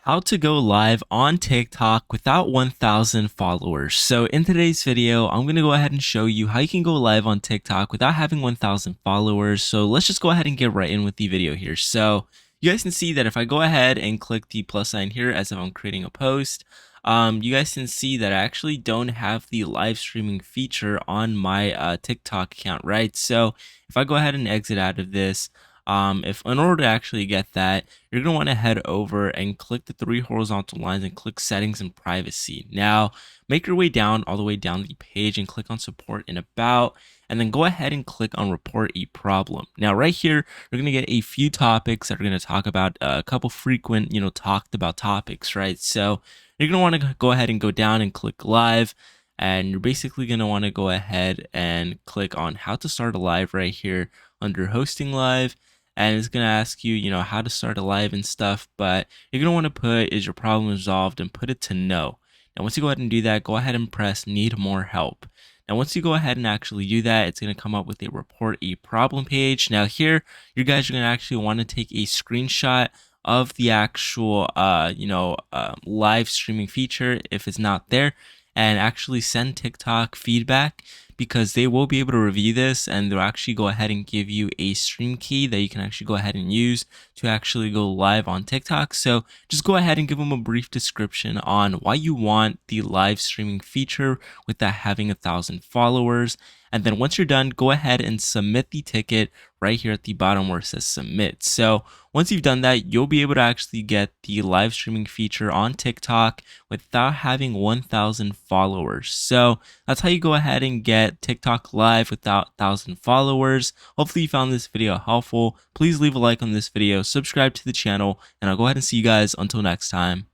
How to go live on TikTok without 1,000 followers. So in today's video, I'm going to go ahead and show you how you can go live on TikTok without having 1,000 followers. So let's just go ahead and get right in with the video here. So you guys can see that if I go ahead and click the plus sign here as if I'm creating a post, you guys can see that I actually don't have the live streaming feature on my TikTok account, right? So if I go ahead and exit out of this, if in order to actually get that, you're going to want to head over and click the three horizontal lines and click settings and privacy. Now, make your way down all the way down the page and click on support and about, and then go ahead and click on report a problem. Now, right here, you're going to get a few topics that are going to talk about a couple frequent, talked about topics, right? So you're going to want to go ahead and go down and click live. And you're basically going to want to go ahead and click on how to start a live right here under hosting live, and it's going to ask you, how to start a live and stuff, but you're going to want to put, is your problem resolved, and put it to no. Now, once you go ahead and do that, go ahead and press need more help. Now, once you go ahead and actually do that, it's going to come up with a report a problem page. Now here, you guys are going to actually want to take a screenshot of the actual, live streaming feature if it's not there, and actually send TikTok feedback, because they will be able to review this and they'll actually go ahead and give you a stream key that you can actually go ahead and use to actually go live on TikTok. So just go ahead and give them a brief description on why you want the live streaming feature without having 1,000 followers. And then once you're done, go ahead and submit the ticket right here at the bottom where it says submit. So once you've done that, you'll be able to actually get the live streaming feature on TikTok without having 1,000 followers. So that's how you go ahead and get TikTok live without 1,000 followers. Hopefully you found this video helpful. Please leave a like on this video, subscribe to the channel, and I'll go ahead and see you guys until next time.